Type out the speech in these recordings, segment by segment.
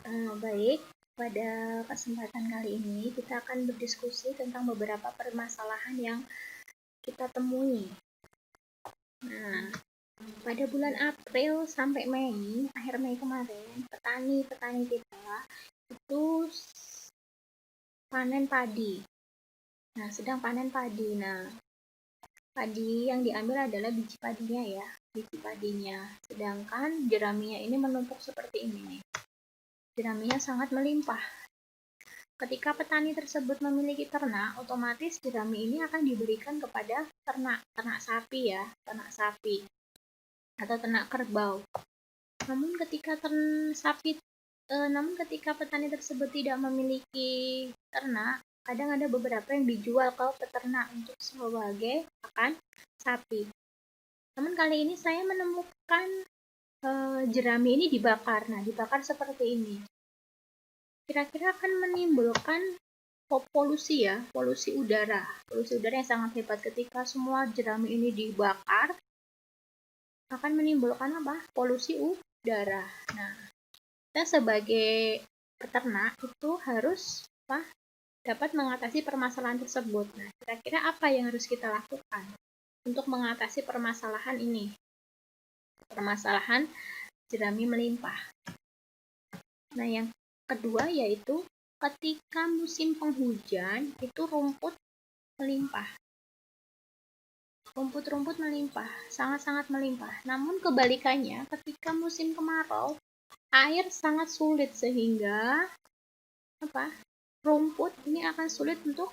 Baik, pada kesempatan kali ini kita akan berdiskusi tentang beberapa permasalahan yang kita temui. Nah, pada bulan April sampai Mei, akhir Mei kemarin, petani-petani kita itu panen padi. Nah, sedang panen padi. Nah, padi yang diambil adalah biji padinya ya, biji padinya. Sedangkan jeraminya ini menumpuk seperti ini nih. Jeraminya sangat melimpah. Ketika petani tersebut memiliki ternak, otomatis jerami ini akan diberikan kepada ternak sapi ya, ternak sapi atau ternak kerbau. Namun ketika petani tersebut tidak memiliki ternak, kadang ada beberapa yang dijual ke peternak untuk sebagai pakan sapi. Namun kali ini saya menemukan jerami ini dibakar. Nah, dibakar seperti ini. Kira-kira akan menimbulkan polusi ya, polusi udara yang sangat hebat. Ketika semua jerami ini dibakar, akan menimbulkan polusi udara. Nah, kita sebagai peternak itu harus dapat mengatasi permasalahan tersebut. Nah, kira-kira apa yang harus kita lakukan untuk mengatasi permasalahan ini, permasalahan jerami melimpah? Nah, yang kedua yaitu ketika musim penghujan itu rumput melimpah. Rumput-rumput melimpah, sangat-sangat melimpah. Namun kebalikannya, ketika musim kemarau, air sangat sulit sehingga rumput ini akan sulit untuk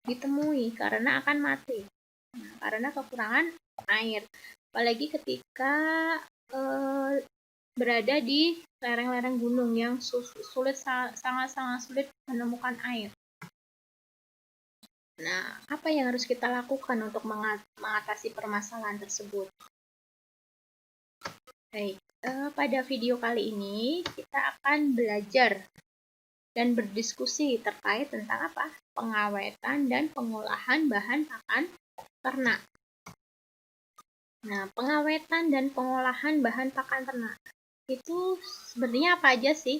ditemui karena akan mati. Nah, karena kekurangan air. Apalagi ketika berada di lereng-lereng gunung yang sangat-sangat sulit menemukan air. Nah, apa yang harus kita lakukan untuk mengatasi permasalahan tersebut? Baik, pada video kali ini kita akan belajar dan berdiskusi terkait tentang pengawetan dan pengolahan bahan pakan ternak. Nah, pengawetan dan pengolahan bahan pakan ternak itu sebenarnya apa aja sih?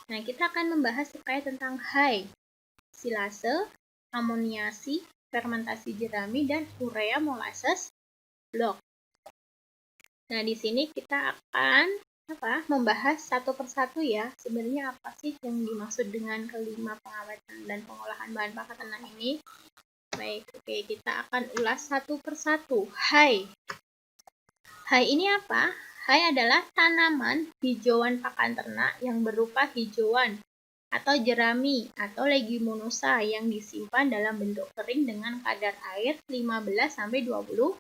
Nah, kita akan membahas terkait tentang silase, amoniasi, fermentasi jerami, dan urea molasses block. Nah, di sini kita akan membahas satu persatu ya. Sebenarnya apa sih yang dimaksud dengan kelima pengawetan dan pengolahan bahan pakan ternak ini? Baik, oke, kita akan ulas satu persatu. Hai ini apa? Hai adalah tanaman hijauan pakan ternak yang berupa hijauan atau jerami atau leguminosa yang disimpan dalam bentuk kering dengan kadar air 15-20%.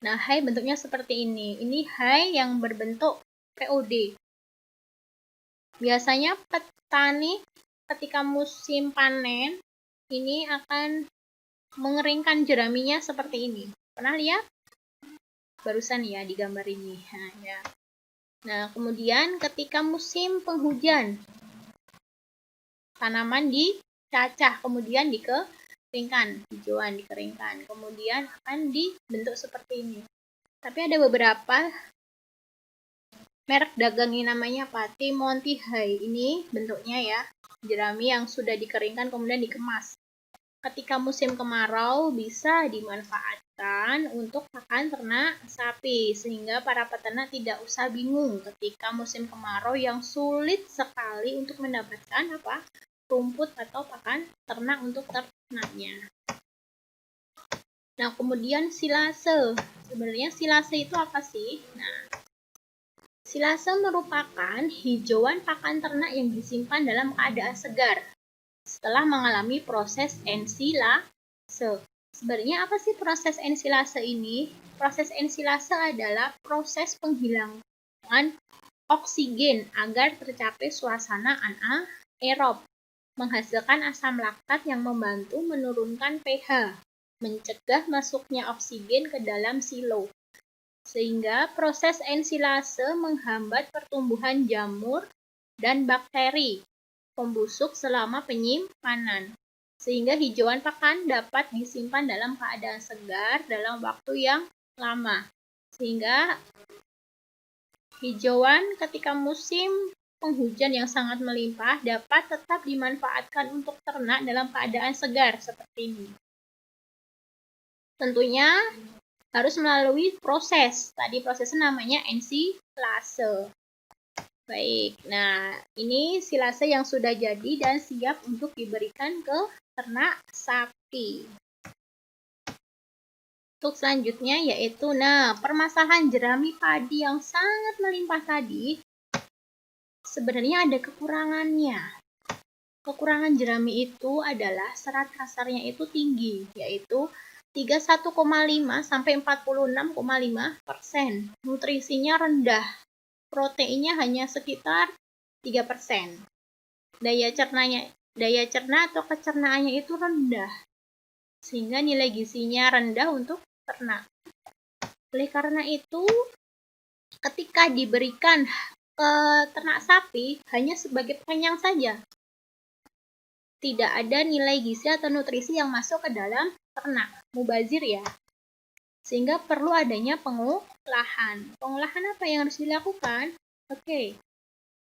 Nah, hai bentuknya seperti ini. Ini hai yang berbentuk POD. Biasanya petani ketika musim panen ini akan mengeringkan jeraminya seperti ini. Pernah lihat? Barusan ya di gambar ini. Nah, ya. Nah, kemudian ketika musim penghujan, tanaman dicacah, kemudian dikeringkan, hijauan dikeringkan, kemudian akan dibentuk seperti ini. Tapi ada beberapa merek dagang ini namanya Timonti Hai. Ini bentuknya ya, jerami yang sudah dikeringkan kemudian dikemas. Ketika musim kemarau bisa dimanfaatkan untuk pakan ternak sapi, sehingga para peternak tidak usah bingung ketika musim kemarau yang sulit sekali untuk mendapatkan rumput atau pakan ternak untuk ternaknya. Nah, kemudian silase. Sebenarnya silase itu apa sih? Nah, silase merupakan hijauan pakan ternak yang disimpan dalam keadaan segar setelah mengalami proses ensilase. Sebenarnya apa sih proses ensilase ini? Proses ensilase adalah proses penghilangan oksigen agar tercapai suasana anaerob, menghasilkan asam laktat yang membantu menurunkan pH, mencegah masuknya oksigen ke dalam silo. Sehingga proses ensilase menghambat pertumbuhan jamur dan bakteri pembusuk selama penyimpanan, sehingga hijauan pakan dapat disimpan dalam keadaan segar dalam waktu yang lama, sehingga Hijauan ketika musim penghujan yang sangat melimpah dapat tetap dimanfaatkan untuk ternak dalam keadaan segar seperti ini. Tentunya harus melalui proses. Tadi prosesnya namanya ensilase. Baik, nah ini silase yang sudah jadi dan siap untuk diberikan ke ternak sapi. Untuk selanjutnya yaitu, permasalahan jerami padi yang sangat melimpah tadi, sebenarnya ada kekurangannya. Kekurangan jerami itu adalah serat kasarnya itu tinggi, yaitu 31,5 sampai 46,5%. Nutrisinya rendah. Proteinnya hanya sekitar 3%. Daya cerna atau kecernaannya itu rendah. Sehingga nilai gizinya rendah untuk ternak. Oleh karena itu, ketika diberikan ke ternak sapi hanya sebagai penyang saja. Tidak ada nilai gizi atau nutrisi yang masuk ke dalam ternak. Mubazir ya. Sehingga perlu adanya pengolahan. Pengolahan apa yang harus dilakukan? Oke.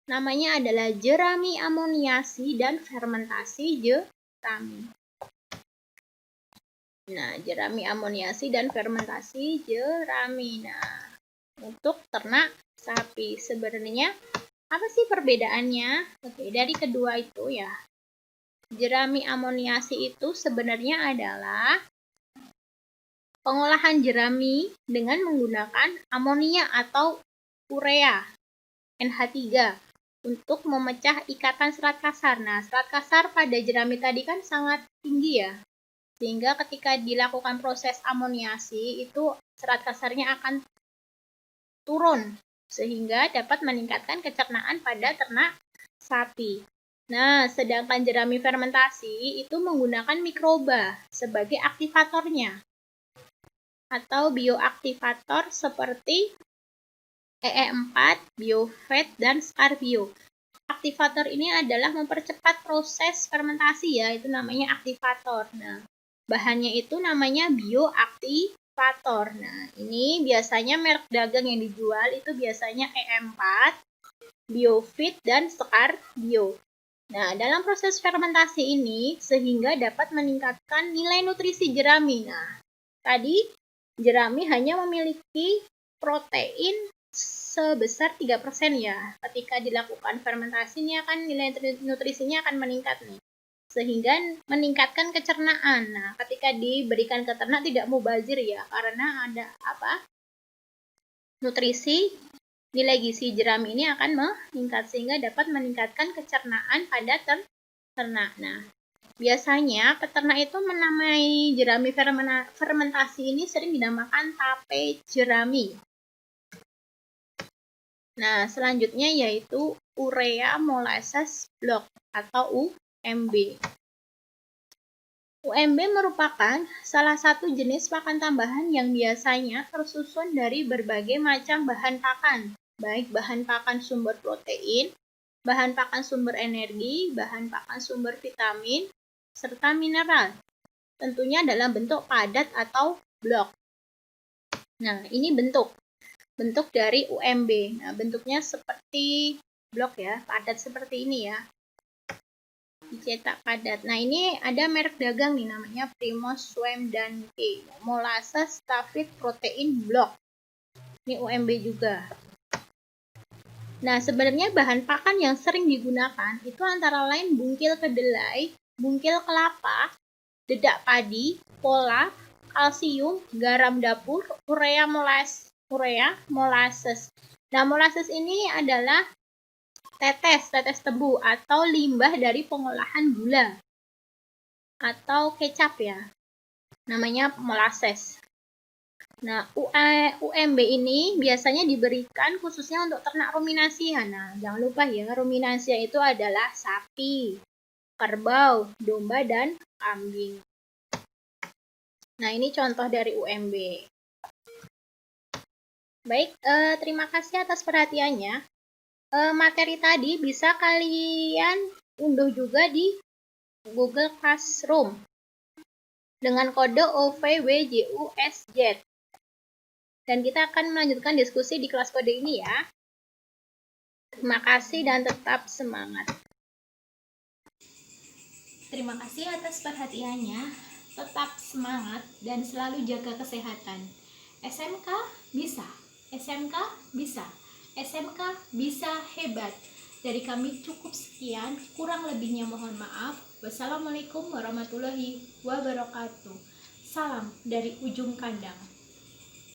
Namanya adalah jerami amoniasi dan fermentasi jerami. Nah, jerami amoniasi dan fermentasi jerami. Nah, untuk ternak sapi sebenarnya apa sih perbedaannya? Oke, dari kedua itu ya. Jerami amoniasi itu sebenarnya adalah pengolahan jerami dengan menggunakan amonia atau urea NH3 untuk memecah ikatan serat kasar. Nah, serat kasar pada jerami tadi kan sangat tinggi ya. Sehingga ketika dilakukan proses amoniasi itu serat kasarnya akan turun sehingga dapat meningkatkan kecernaan pada ternak sapi. Nah, sedangkan jerami fermentasi itu menggunakan mikroba sebagai aktivatornya atau bioaktivator seperti EE4, biofat, dan skarbio. Aktivator ini adalah mempercepat proses fermentasi ya, itu namanya aktivator. Nah, bahannya itu namanya bioaktivator. Nah, ini biasanya merek dagang yang dijual itu biasanya EE4, biofit, dan skarbio. Nah, dalam proses fermentasi ini sehingga dapat meningkatkan nilai nutrisi jerami. Nah, tadi jerami hanya memiliki protein sebesar 3% ya. Ketika dilakukan fermentasinya kan nilai nutrisinya akan meningkat nih. Sehingga meningkatkan kecernaan. Nah, ketika diberikan ke ternak tidak mubazir ya, karena ada nutrisi nilai gizi jerami ini akan meningkat sehingga dapat meningkatkan kecernaan pada ternak. Nah, biasanya peternak itu menamai jerami fermentasi ini sering dinamakan tape jerami. Nah, selanjutnya yaitu urea molasses block atau UMB. UMB merupakan salah satu jenis pakan tambahan yang biasanya tersusun dari berbagai macam bahan pakan, baik bahan pakan sumber protein, bahan pakan sumber energi, bahan pakan sumber vitamin, serta mineral. Tentunya dalam bentuk padat atau blok. Nah, ini bentuk dari UMB. Nah, bentuknya seperti blok ya, padat seperti ini ya. Dicetak padat. Nah, ini ada merek dagang nih namanya Primos Swem dan K. Molasses Stafid Protein Block. Ini UMB juga. Nah, sebenarnya bahan pakan yang sering digunakan itu antara lain bungkil kedelai, bungkil kelapa, dedak padi, pola, kalsium, garam dapur, urea molasses. Nah, molasses ini adalah tetes tebu atau limbah dari pengolahan gula atau kecap ya. Namanya molasses. Nah, UMB ini biasanya diberikan khususnya untuk ternak ruminasi. Nah, jangan lupa ya, ruminasi itu adalah sapi, kerbau, domba, dan kambing. Nah, ini contoh dari UMB. Baik, terima kasih atas perhatiannya. Materi tadi bisa kalian unduh juga di Google Classroom dengan kode OVWJUSZ. Dan kita akan melanjutkan diskusi di kelas kode ini ya. Terima kasih dan tetap semangat. Terima kasih atas perhatiannya. Tetap semangat dan selalu jaga kesehatan. SMK bisa. SMK bisa. SMK bisa hebat. Dari kami cukup sekian, kurang lebihnya mohon maaf. Wassalamualaikum warahmatullahi wabarakatuh. Salam dari ujung kandang.